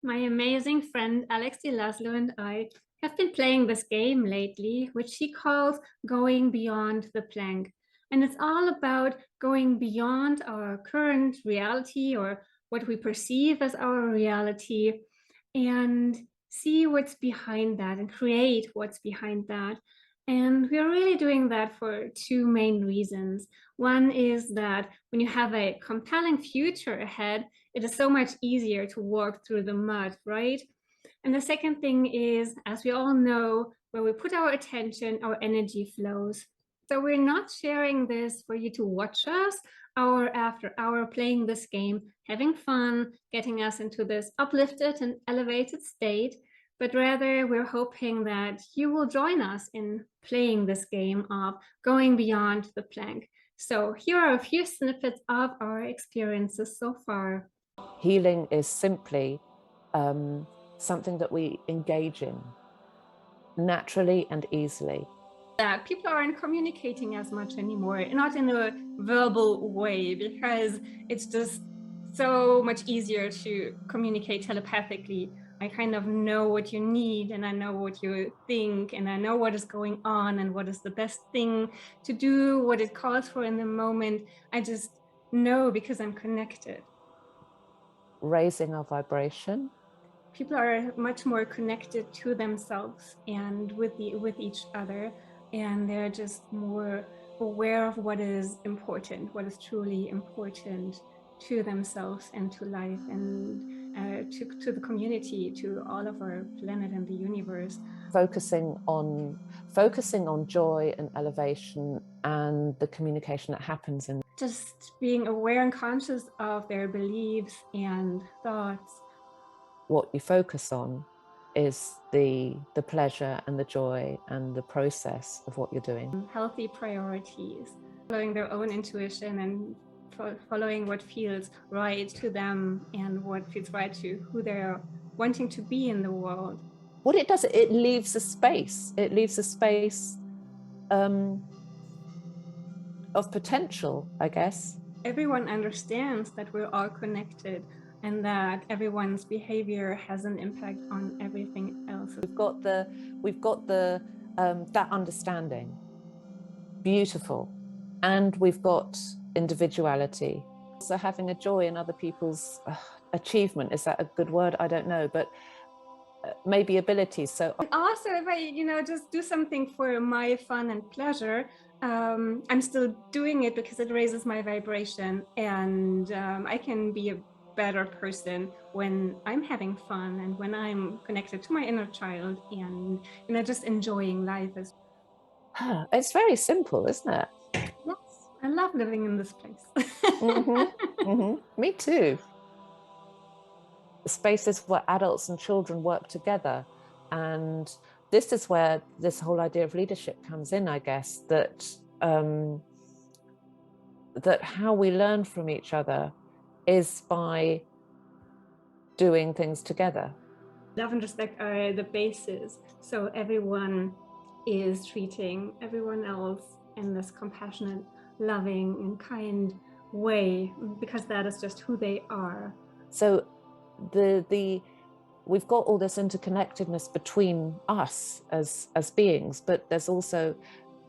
My amazing friend Alexi Laszlo and I have been playing this game lately, which she calls Going Beyond the Plank. And it's all about going beyond our current reality or what we perceive as our reality and see what's behind that and create what's behind that. And we're really doing that for two main reasons. One is that when you have a compelling future ahead, it is so much easier to walk through the mud, right? And the second thing is, as we all know, where we put our attention, our energy flows. So we're not sharing this for you to watch us hour after hour playing this game, having fun, getting us into this uplifted and elevated state, but rather we're hoping that you will join us in playing this game of going beyond the plank. So here are a few snippets of our experiences so far. Healing is simply something that we engage in naturally and easily. That people aren't communicating as much anymore, not in a verbal way, because it's just so much easier to communicate telepathically. I kind of know what you need and I know what you think and I know what is going on and what is the best thing to do, what it calls for in the moment. I just know because I'm connected. Raising our vibration. People are much more connected to themselves and with each other, and they're just more aware of what is important, what is truly important to themselves and to life and to the community, to all of our planet and the universe. Focusing on joy and elevation and the communication that happens in. Just being aware and conscious of their beliefs and thoughts. What you focus on is the pleasure and the joy and the process of what you're doing. Healthy priorities, following their own intuition and following what feels right to them and what feels right to who they're wanting to be in the world. What it does, it leaves a space. It leaves a space of potential, I guess. Everyone understands that we're all connected and that everyone's behavior has an impact on everything else. We've got the that understanding. Beautiful. And we've got individuality. So having a joy in other people's achievement, is that a good word? I don't know, but maybe abilities. So and also, if I just do something for my fun and pleasure, I'm still doing it because it raises my vibration, and I can be a better person when I'm having fun and when I'm connected to my inner child and just enjoying life. It's very simple, isn't it? Yes, I love living in this place. Me too. Spaces where adults and children work together, and this is where this whole idea of leadership comes in, I guess, that that how we learn from each other is by doing things together. Love and respect are the basis, so everyone is treating everyone else in this compassionate, loving and kind way, because that is just who they are. So we've got all this interconnectedness between us as beings, but there's also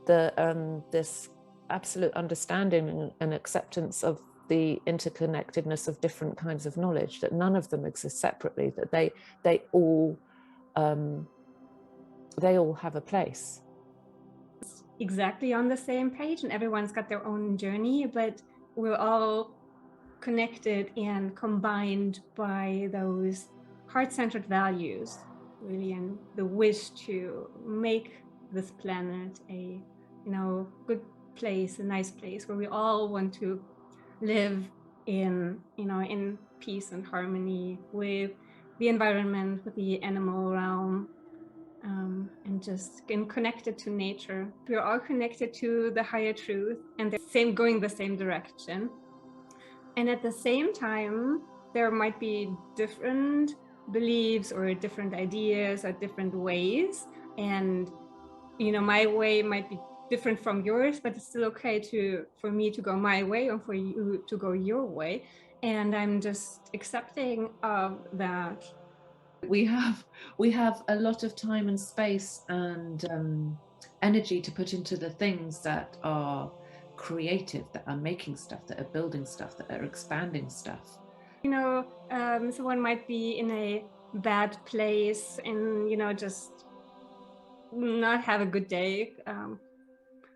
this absolute understanding and acceptance of the interconnectedness of different kinds of knowledge, that none of them exist separately, that they all have a place. Exactly on the same page, and everyone's got their own journey, but we're all connected and combined by those heart-centered values, really, and the wish to make this planet a good place, a nice place where we all want to live in peace and harmony with the environment, with the animal realm, and just connected to nature. We're all connected to the higher truth and they're going the same direction. And at the same time, there might be different beliefs or different ideas or different ways. And, my way might be different from yours, but it's still okay for me to go my way or for you to go your way. And I'm just accepting of that We have a lot of time and space and energy to put into the things that are creative, that are making stuff, that are building stuff, that are expanding stuff. You know, someone might be in a bad place and, you know, just not have a good day.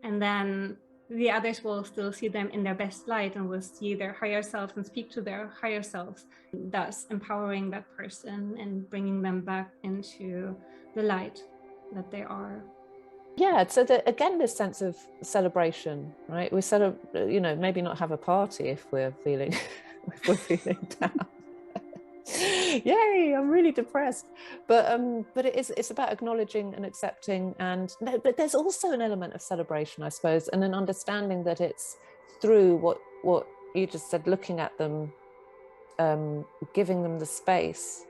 And then the others will still see them in their best light and will see their higher selves and speak to their higher selves, thus empowering that person and bringing them back into the light that they are. Yeah, so that again, this sense of celebration, right? We celebrate, you know, maybe not have a party if we're feeling if we're feeling down. Yay, I'm really depressed. But it's about acknowledging and accepting, and no, but there's also an element of celebration, I suppose, and an understanding that it's through what you just said, looking at them, giving them the space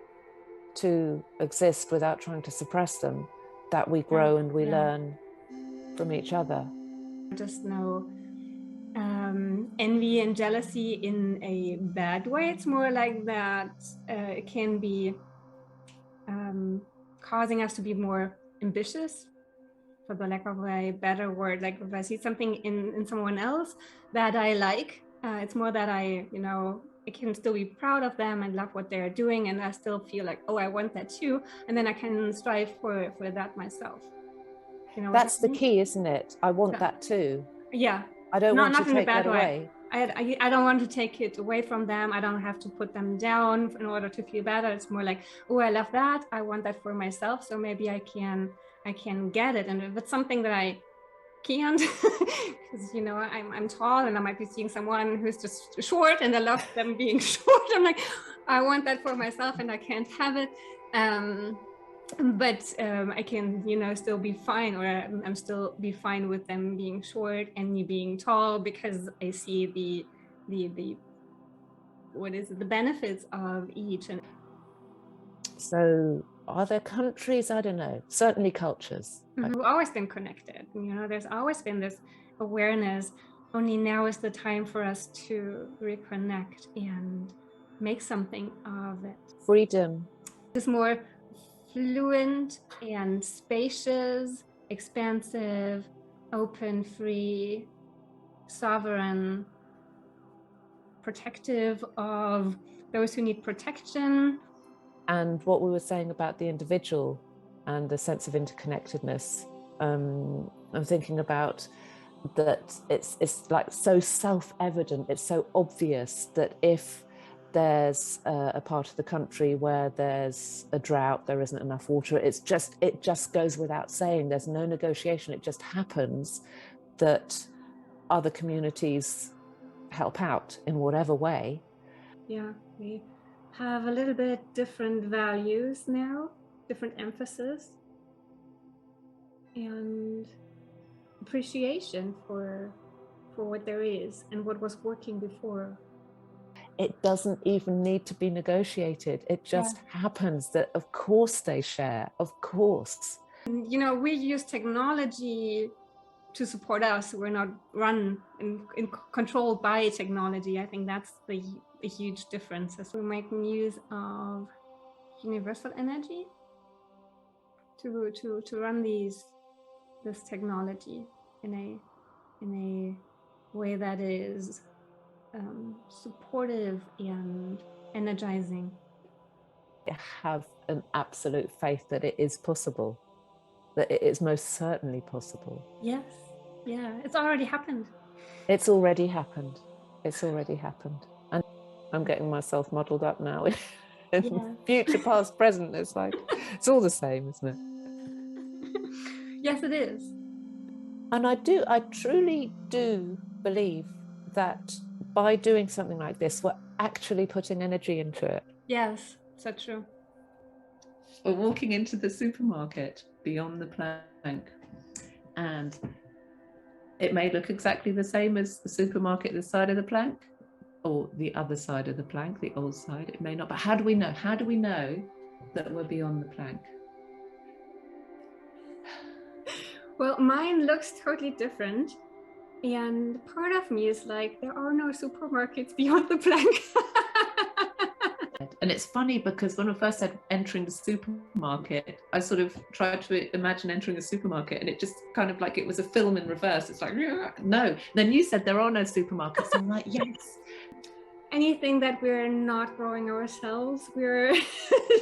to exist without trying to suppress them, that we grow and we learn from each other. Just no envy and jealousy in a bad way. It's more like that it can be causing us to be more ambitious, for the lack of a better word. Like if I see something in someone else that I like, it's more that I can still be proud of them and love what they're doing, and I still feel like, oh, I want that too, and then I can strive for that myself. You know, that's the key, isn't it? I want that too. Yeah, I don't want to take that away. I don't want to take it away from them. I don't have to put them down in order to feel better. It's more like, oh, I love that. I want that for myself. So maybe I can get it. And if it's something that I can't, because you know I'm tall and I might be seeing someone who's just short and I love them being short. I'm like, I want that for myself and I can't have it. But I can, still be fine, or I'm still be fine with them being short and me being tall, because I see the the benefits of each. And so are there countries? I don't know, certainly cultures. we've always been connected. There's always been this awareness. Only now is the time for us to reconnect and make something of it. Freedom. It's more fluent and spacious, expansive, open, free, sovereign, protective of those who need protection. And what we were saying about the individual and the sense of interconnectedness, I'm thinking about that it's like so self-evident, it's so obvious that if there's a part of the country where there's a drought, there isn't enough water, it just goes without saying, there's no negotiation, it just happens that other communities help out in whatever way. Yeah, we have a little bit different values now, different emphasis, and appreciation for what there is and what was working before. It doesn't even need to be negotiated. It just happens that, of course, they share, of course. We use technology to support us. We're not run and controlled by technology. I think that's the huge difference. As we make use of universal energy to run this technology in a way that is supportive and energizing. I have an absolute faith that it is possible, that it is most certainly possible. Yes, yeah, it's already happened. It's already happened. It's already happened. And I'm getting myself muddled up now in future, past, present. It's like, it's all the same, isn't it? Yes, it is. And I truly do believe that by doing something like this, we're actually putting energy into it. Yes, so true. We're walking into the supermarket beyond the plank, and it may look exactly the same as the supermarket this side of the plank, or the other side of the plank, the old side. It may not, but how do we know? How do we know that we're beyond the plank? Well, mine looks totally different. And part of me is like, there are no supermarkets beyond the plank. And it's funny because when I first said entering the supermarket, I sort of tried to imagine entering a supermarket, and it just kind of like it was a film in reverse. It's like, no. Then you said there are no supermarkets. I'm like, yes. Anything that we're not growing ourselves, we're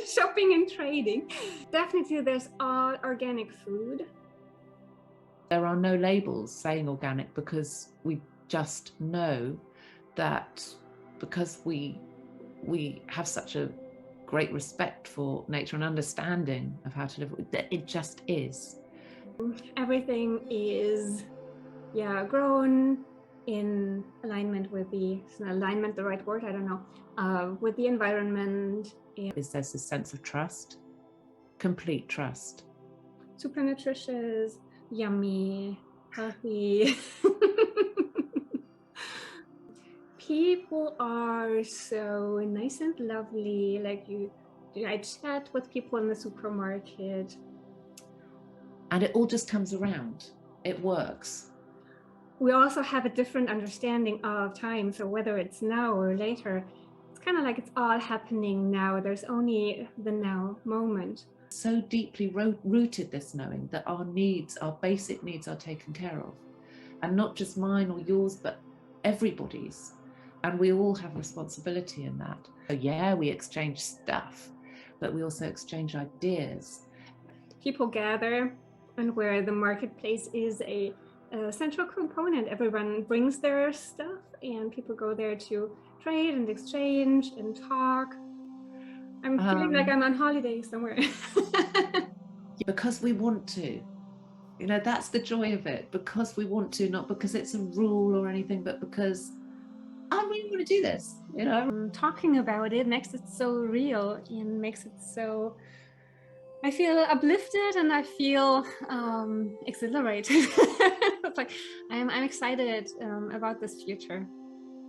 shopping and trading. Definitely there's all organic food. There are no labels saying organic because we just know that because we have such a great respect for nature and understanding of how to live, that it just is. Everything is, grown in alignment with is alignment the right word? I don't know. With the environment. There's this sense of trust, complete trust. Super nutritious, yummy, healthy. People are so nice and lovely. Like I chat with people in the supermarket. And it all just comes around. It works. We also have a different understanding of time. So whether it's now or later, it's kind of like it's all happening now. There's only the now moment. So deeply rooted, this knowing that our needs, our basic needs, are taken care of. And not just mine or yours, but everybody's. And we all have responsibility in that. So yeah, we exchange stuff, but we also exchange ideas. People gather, and where the marketplace is a central component, everyone brings their stuff and people go there to trade and exchange and talk. I'm feeling like I'm on holiday somewhere. Because we want to. You know, that's the joy of it, because we want to, not because it's a rule or anything, but because I really want to do this, you know. Talking about it makes it so real and makes it so, I feel uplifted and I feel exhilarated. It's like I'm excited about this future.